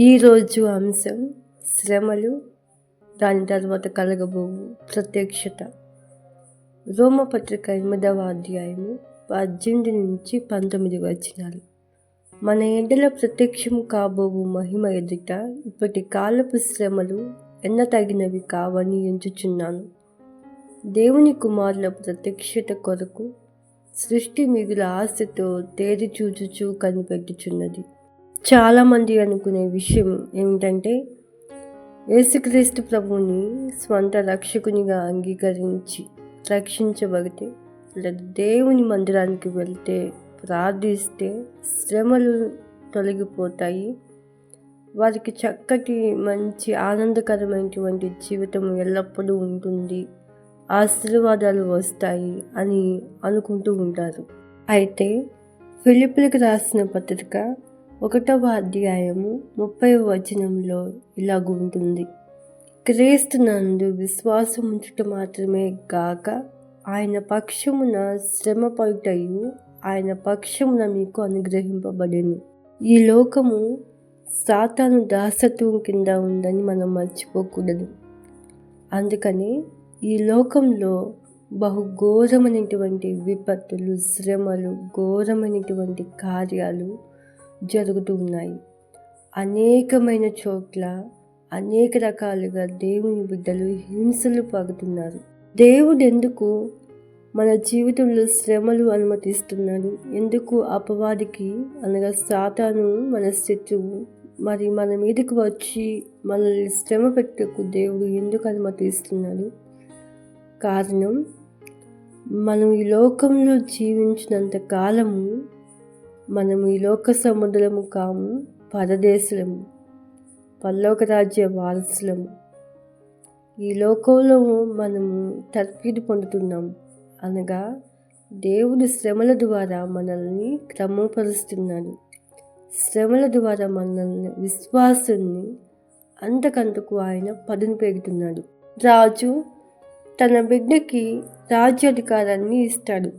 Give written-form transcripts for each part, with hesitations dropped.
ఈరోజు అంశం శ్రమలు, దాని తర్వాత కలగబోవు ప్రత్యక్షత. రోమపత్రిక 8వ అధ్యాయము 18-19 వచనాలు. మన ఎడల ప్రత్యక్షం కాబోవు మహిమ ఎదుట ఇప్పటి కాలపు శ్రమలు ఎన్నతగినవి కావని ఎంచుచున్నాను. దేవుని కుమారుల ప్రత్యక్షత కొరకు సృష్టి మిగుల ఆశతో తేరి చూచుచూ కనిపెట్టుచున్నది. చాలామంది అనుకునే విషయం ఏమిటంటే, యేసుక్రీస్తు ప్రభువుని స్వంత రక్షకునిగా అంగీకరించి రక్షించబడితే, లేదా దేవుని మందిరానికి వెళ్తే, ప్రార్థిస్తే శ్రమలు తొలగిపోతాయి, వారికి చక్కటి మంచి ఆనందకరమైనటువంటి జీవితం ఎల్లప్పుడూ ఉంటుంది, ఆశీర్వాదాలు వస్తాయి అని అనుకుంటూ ఉంటారు. అయితే ఫిలిప్పీలకు రాసిన పత్రిక 1వ అధ్యాయము 30వ వచనంలో ఇలాగుంటుంది: క్రీస్తునందు విశ్వాసం ఉంచుట మాత్రమే గాక ఆయన పక్షమున శ్రమ పడుటయు ఆయన పక్షమున మీకు అనుగ్రహింపబడెను. ఈ లోకము సాతాను దాసత్వం కింద ఉందని మనం మర్చిపోకూడదు. అందుకని ఈ లోకంలో బహుఘోరమైనటువంటి విపత్తులు, శ్రమలు, ఘోరమైనటువంటి కార్యాలు జరుగుతూ ఉన్నాయి. అనేకమైన చోట్ల అనేక రకాలుగా దేవుని బిడ్డలు హింసలు పడుతున్నారు. దేవుడు ఎందుకు మన జీవితంలో శ్రమలు అనుమతిస్తున్నాడు? ఎందుకు అపవాదికి, అనగా సాతాను మన శత్రువు, మరి మన మీదకి వచ్చి మనల్ని శ్రమ పెట్టకు దేవుడు ఎందుకు అనుమతిస్తున్నాడు? కారణం, మనం ఈ లోకంలో జీవించినంత కాలము మనము ఈ లోక సముద్రము కాము, పరదేశులము, పరలోక రాజ్య వారసులము. ఈ లోకంలో మనము తర్ఫీదు పొందుతున్నాము, అనగా దేవుడు శ్రమల ద్వారా మనల్ని క్రమపరుస్తున్నాడు. శ్రమల ద్వారా మనల్ని, విశ్వాసాన్ని అంతకంతకు ఆయన పదును పెడుతున్నాడు. రాజు తన బిడ్డకి రాజ్యాధికారాన్ని ఇస్తాడు.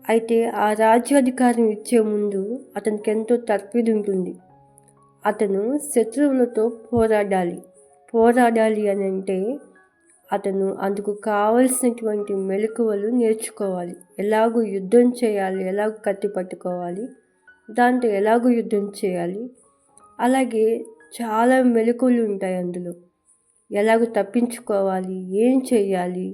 అయితే ఆ రాజ్యాధికారం ఇచ్చే ముందు అతనికి ఎంతో తర్ఫీదు ఉంటుంది. అతను శత్రువులతో పోరాడాలి అని అంటే అతను అందుకు కావలసినటువంటి మెలకువలు నేర్చుకోవాలి. ఎలాగో యుద్ధం చేయాలి, ఎలాగో కత్తి పట్టుకోవాలి, దాంతో ఎలాగో యుద్ధం చేయాలి. అలాగే చాలా మెలకువలు ఉంటాయి అందులో. ఎలాగో తప్పించుకోవాలి, ఏం చేయాలి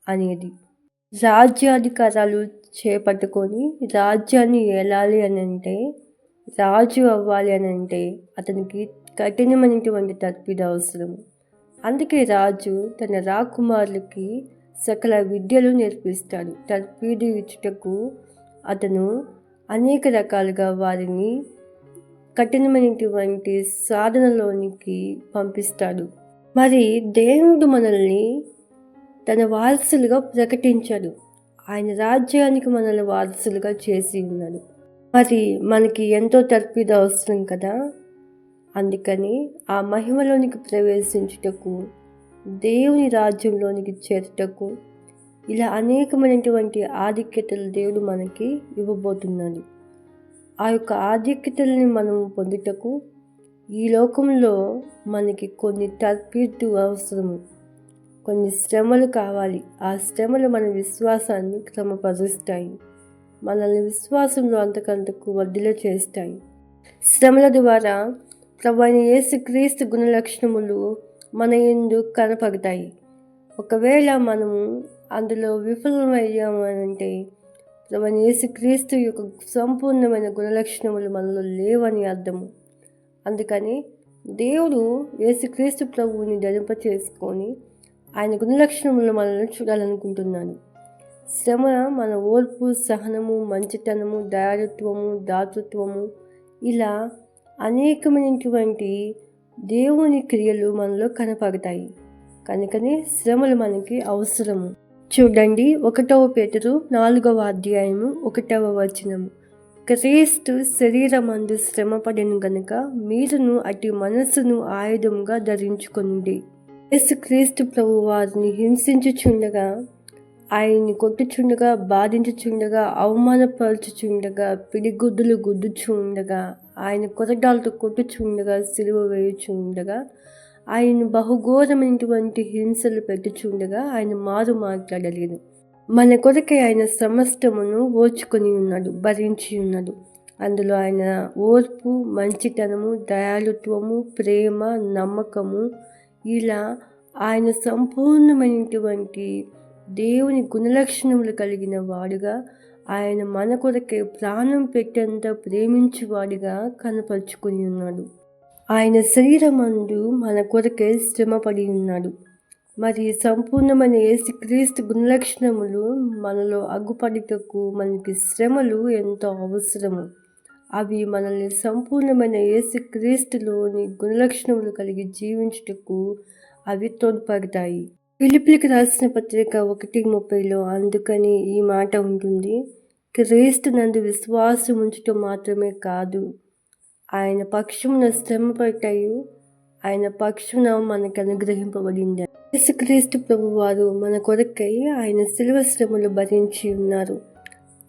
అనేది. రాజ్యాధికారాలు చేపట్టుకొని రాజ్యాన్ని ఏలాలి అని అంటే, రాజు అవ్వాలి అని అంటే అతనికి కఠినమైనటువంటి తర్ఫీదు అవసరం. అందుకే రాజు తన రాకుమారులకి సకల విద్యలు నేర్పిస్తాడు. తర్ఫీదు ఇచ్చుటకు అతను అనేక రకాలుగా వారిని కఠినమైనటువంటి సాధనలోనికి పంపిస్తాడు. మరి దేవుడు మనల్ని తన వారసులుగా ప్రకటించాడు. ఆయన రాజ్యానికి మనల్ని వారసులుగా చేసి ఉన్నాడు. మరి మనకి ఎంతో తర్ఫీదు అవసరం కదా. అందుకని ఆ మహిమలోనికి ప్రవేశించుటకు, దేవుని రాజ్యంలోనికి చేరుటకు ఇలా అనేకమైనటువంటి ఆధిక్యతలు దేవుడు మనకి ఇవ్వబోతున్నాడు. ఆ యొక్క ఆధిక్యతల్ని మనం పొందుటకు ఈ లోకంలో మనకి కొన్ని తర్ఫీదు అవసరము, కొన్ని శ్రమలు కావాలి. ఆ శ్రమలు మన విశ్వాసాన్ని క్రమపరుస్తాయి, మనల్ని విశ్వాసంలో అంతకంతకు వర్ధిల్ల చేస్తాయి. శ్రమల ద్వారా ప్రభువైన యేసుక్రీస్తు గుణలక్షణములు మన యందు కనపడతాయి. ఒకవేళ మనము అందులో విఫలమయ్యామంటే ప్రభువైన యేసుక్రీస్తు యొక్క సంపూర్ణమైన గుణలక్షణములు మనలో లేవని అర్థము. అందుకని దేవుడు యేసుక్రీస్తు ప్రభువుని ధరింప చేసుకొని ఆయన గుణలక్షణములను మనల్ని చూడాలనుకుంటున్నాను. శ్రమ మన ఓర్పు, సహనము, మంచితనము, దయాళుత్వము, దాతృత్వము, ఇలా అనేకమైనటువంటి దేవుని క్రియలు మనలో కనపడతాయి. కనుకనే శ్రమలు మనకి అవసరము. చూడండి, 1వ పేతురు 4వ అధ్యాయము 1వ వచనము: క్రీస్తు శరీరమందు శ్రమపడెను గనుక మీరును అట్టి మనస్సును ఆయుధంగా ధరించుకొనుడి. యేసుక్రీస్తు ప్రభు వారిని హింసించుచుండగా, ఆయన్ని కొట్టుచుండగా, బాధించుచుండగా, అవమానపరచుచుండగా, పిడిగుద్దులు గుద్దుచుండగా ఆయన కొరడాలతో కొట్టుచుండగా, సిలువ వేయుచుండగా, ఆయన బహుఘోరమైనటువంటి హింసలు పెట్టుచుండగా ఆయన మారు మాట్లాడలేదు. మన కొరకై ఆయన సమస్తమును ఓర్చుకొని ఉన్నాడు, భరించి ఉన్నాడు. అందులో ఆయన ఓర్పు, మంచితనము, దయాళుత్వము, ప్రేమ, నమ్మకము, ఇలా ఆయన సంపూర్ణమైనటువంటి దేవుని గుణలక్షణములు కలిగిన వాడుగా, ఆయన మన కొరకే ప్రాణం పెట్టేంత ప్రేమించువాడిగా కనపరుచుకొని ఉన్నాడు. ఆయన శరీరమందు మన కొరకే శ్రమపడి ఉన్నాడు. మరి సంపూర్ణమైన యేసుక్రీస్తు గుణలక్షణములు మనలో అగ్గుపడుటకు మనకి శ్రమలు ఎంతో అవసరము. అవి మనల్ని సంపూర్ణమైన యేసుక్రీస్తులోని గుణలక్షణములు కలిగి జీవించుటకు అవి తోడ్పడతాయి. ఫిలిప్పీయులకు రాసిన పత్రిక 1:30 అందుకని ఈ మాట ఉంటుంది, క్రీస్తు నందు విశ్వాసం ఉంచటం మాత్రమే కాదు, ఆయన పక్షమున శ్రమపడటయు ఆయన పక్షమున మనకు అనుగ్రహింపబడింది. యేసుక్రీస్తు ప్రభువారు మన కొరకై ఆయన శిలువ శ్రమలు భరించి ఉన్నారు.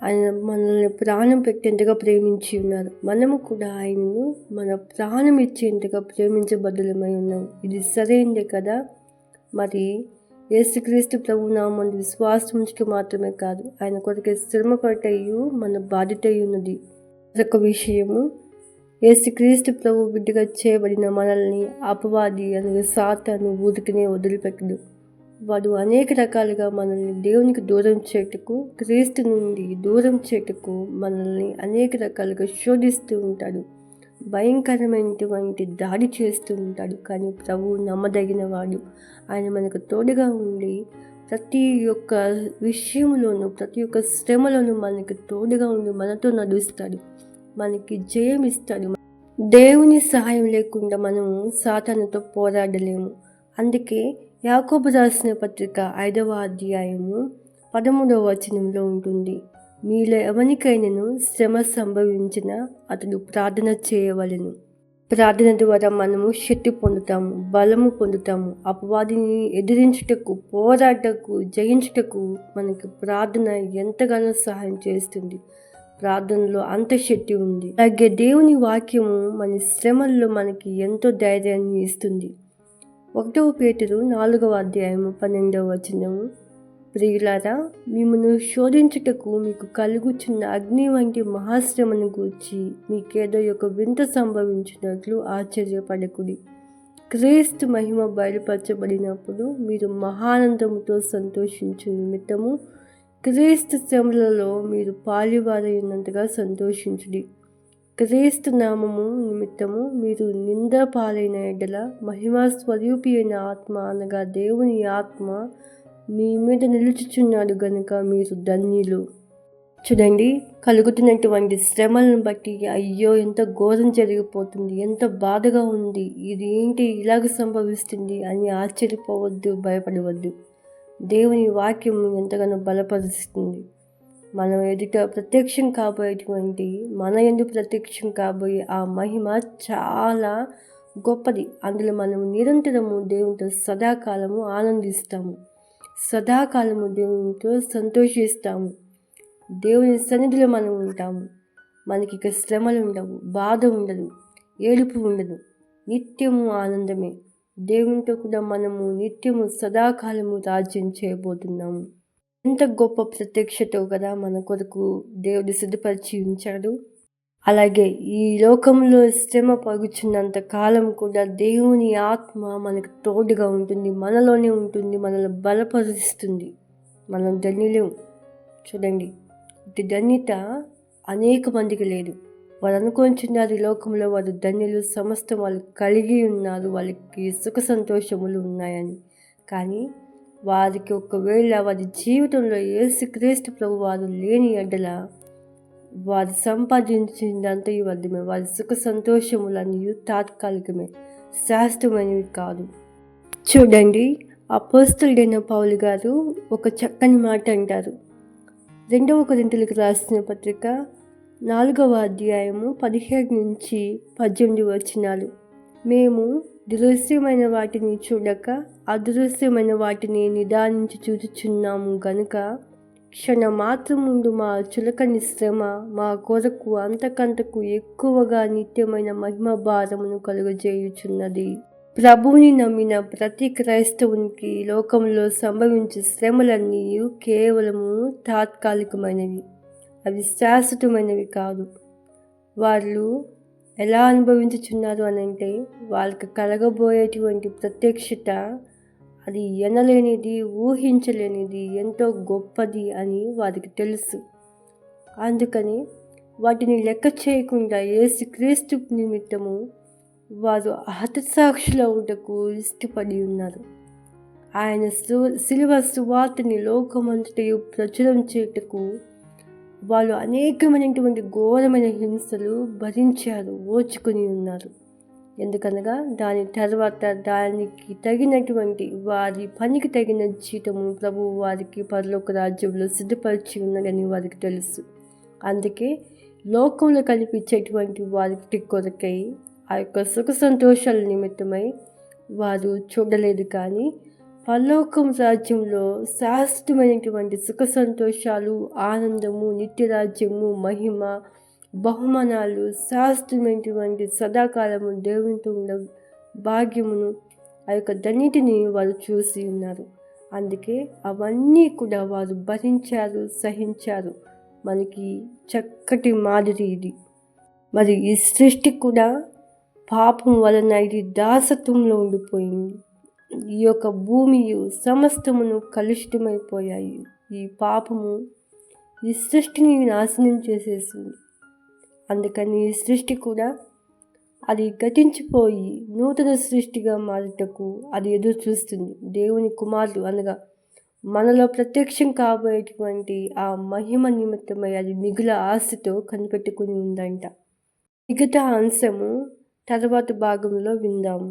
ఆయన మనల్ని ప్రాణం పెట్టేంతగా ప్రేమించి ఉన్నారు. మనము కూడా ఆయనను మన ప్రాణం ఇచ్చేంతగా ప్రేమించబద్దులమై ఉన్నాం. ఇది సరైనదే కదా. మరి యేసుక్రీస్తు ప్రభు నామందు విశ్వాసం ఉంచడం మాత్రమే కాదు, ఆయన కొరకే శ్రమ పడటయు మన బాధ్యత ఉన్నది. మరొక విషయము, యేసుక్రీస్తు ప్రభు బిడ్డగా చేయబడిన మనల్ని అపవాది అనగా సాతాను ఊరికనే వదిలిపెట్టడు. వాడు అనేక రకాలుగా మనల్ని దేవునికి దూరం చేయటకు, క్రీస్తు నుండి దూరం చేయటకు మనల్ని అనేక రకాలుగా శోధిస్తూ ఉంటాడు, భయంకరమైనటువంటి దాడి చేస్తూ ఉంటాడు. కానీ ప్రభువు నమ్మదగిన వాడు. ఆయన మనకు తోడుగా ఉండి ప్రతి ఒక్క విషయంలోనూ, ప్రతి ఒక్క శ్రమలోనూ మనకు తోడుగా ఉండి మనతో నడుస్తాడు, మనకి జయం ఇస్తాడు. దేవుని సహాయం లేకుండా మనము సాతానుతో పోరాడలేము. అందుకే యాకోబు రాసిన పత్రిక 5వ అధ్యాయము 13వ వచనంలో ఉంటుంది, మీలో ఎవరికైనాను శ్రమ సంభవించిన అతడు ప్రార్థన చేయవలెను. ప్రార్థన ద్వారా మనము శక్తి పొందుతాము, బలము పొందుతాము. అపవాదిని ఎదిరించుటకు, పోరాటకు, జయించుటకు మనకి ప్రార్థన ఎంతగానో సహాయం చేస్తుంది. ప్రార్థనలో అంత శక్తి ఉంది. అలాగే దేవుని వాక్యము మన శ్రమల్లో మనకి ఎంతో ధైర్యాన్ని ఇస్తుంది. 1వ పేతురు 4వ అధ్యాయము 12వ వచనము, ప్రియులారా, మిమ్మల్ని శోధించుటకు మీకు కలుగుచున్న అగ్ని వంటి మహాశ్రమను గూర్చి మీకేదో ఒక వింత సంభవించినట్లు ఆశ్చర్యపడకుడి. క్రీస్తు మహిమ బయలుపరచబడినప్పుడు మీరు మహానందముతో సంతోషించు నిమిత్తము క్రీస్తు శ్రమలలో మీరు పాలివారైనంతగా సంతోషించుడి. క్రీస్తు నామము నిమిత్తము మీరు నింద పాలైన ఎడల మహిమా స్వరూపి అయిన ఆత్మ అనగా దేవుని ఆత్మ మీ మీద నిలుచుచున్నాడు గనుక మీరు ధన్యులు. చూడండి, కలుగుతున్నటువంటి శ్రమలను బట్టి అయ్యో ఎంత ఘోరం జరిగిపోతుంది, ఎంత బాధగా ఉంది, ఇది ఏంటి ఇలాగ సంభవిస్తుంది అని ఆశ్చర్యపోవద్దు, భయపడవద్దు. దేవుని వాక్యం ఎంతగానో బలపరుస్తుంది. మనం ఎదుట ప్రత్యక్షం కాబోయేటువంటి, మన యందు ప్రత్యక్షం కాబోయే ఆ మహిమ చాలా గొప్పది. అందులో మనం నిరంతరము దేవునితో సదాకాలము ఆనందిస్తాము, సదాకాలము దేవునితో సంతోషిస్తాము. దేవుని సన్నిధిలో మనం ఉంటాము. మనకి ఇక శ్రమలు ఉండవు, బాధ ఉండదు, ఏడుపు ఉండదు, నిత్యము ఆనందమే. దేవునితో కూడా మనము నిత్యము సదాకాలము రాజ్యం చేయబోతున్నాము. ఎంత గొప్ప ప్రత్యక్షతో కదా మన కొరకు దేవుడు సిద్ధపరిచి ఉంచాడు. అలాగే ఈ లోకంలో శ్రమ పగుచున్నంత కాలం కూడా దేవుని ఆత్మ మనకు తోడుగా ఉంటుంది, మనలోనే ఉంటుంది, మనల్ని బలపరుస్తుంది. మనం ధన్యులేం. చూడండి, ఇటు ధన్యత అనేక మందికి లేదు. వారు అనుకుంటున్నారు ఈ లోకంలో వారు ధన్యులు, సమస్తం వాళ్ళు కలిగి ఉన్నారు, వాళ్ళకి సుఖ సంతోషములు ఉన్నాయని. కానీ వారికి ఒకవేళ వారి జీవితంలో యేసుక్రీస్తు ప్రభు వారు లేని ఎడల వారు సంపాదించిందంతా వ్యర్థమే. వారి సుఖ సంతోషములన్నీ తాత్కాలికమే, శాశ్వతమైనవి కాదు. చూడండి, అపోస్తలుడైన పౌలు గారు ఒక చక్కని మాట అంటారు. 2వ కొరింథీయులకు రాసిన పత్రిక 4వ అధ్యాయము 17-18 వచనాలు, మేము దృశ్యమైన వాటిని చూడక అదృశ్యమైన వాటిని నిదానించి చూచుచున్నాము గనుక క్షణ మాత్రముందు మా చులకని శ్రమ మా కొరకు అంతకంతకు ఎక్కువగా నిత్యమైన మహిమ భారమును కలుగజేయుచున్నది. ప్రభువుని నమ్మిన ప్రతి క్రైస్తవునికి లోకంలో సంభవించే శ్రమలన్నీ కేవలము తాత్కాలికమైనవి, అవి శాశ్వతమైనవి కాదు. వాళ్ళు ఎలా అనుభవించుచున్నారు అనంటే, వాళ్ళకి కలగబోయేటువంటి ప్రత్యక్షత అది ఎనలేనిది, ఊహించలేనిది, ఎంతో గొప్పది అని వారికి తెలుసు. అందుకని వాటిని లెక్క చేయకుండా యేసుక్రీస్తు నిమిత్తము వారు హతసాక్షులవుటకు ఇష్టపడి ఉన్నారు. ఆయన శిలువ సువార్తని లోకమంతటయు ప్రచురం చేయుటకు వాళ్ళు అనేకమైనటువంటి ఘోరమైన హింసలు భరించారు, ఓర్చుకుని ఉన్నారు. ఎందుకనగా దాని తర్వాత దానికి తగినటువంటి వారి పనికి తగిన జీతము ప్రభువు వారికి పరలోక రాజ్యంలో సిద్ధపరిచి ఉన్నదని వారికి తెలుసు. అందుకే లోకంలో కనిపించేటువంటి వారికి కొరకై ఆ యొక్క సుఖ సంతోషాల నిమిత్తమై వారు చూడలేదు. కానీ పరలోకం రాజ్యంలో శాశ్వతమైనటువంటి సుఖ సంతోషాలు, ఆనందము, నిత్యరాజ్యము, మహిమ, బహుమానాలు, శాశ్వతమైనటువంటి సదాకాలము దేవునితో ఉన్న భాగ్యమును, ఆ యొక్క ధన్యతని వారు చూసి ఉన్నారు. అందుకే అవన్నీ కూడా వారు భరించారు, సహించారు. మనకి చక్కటి మాదిరి ఇది. మరి ఈ సృష్టి కూడా పాపం వలన ఇది దాసత్వంలో ఉండిపోయింది. ఈ యొక్క భూమియు సమస్తమును కలుషితమైపోయాయి. ఈ పాపము ఈ సృష్టిని నాశనం చేసేసింది. అందుకని ఈ సృష్టి కూడా అది గతించిపోయి నూతన సృష్టిగా మారుటకు అది ఎదురు చూస్తుంది. దేవుని కుమారుడు అనగా మనలో ప్రత్యక్షం కాబోయేటువంటి ఆ మహిమ నిమిత్తమై అది మిగుల ఆశతో కనిపెట్టుకుని ఉందంట. మిగతా అంశము తర్వాత భాగంలో విందాము.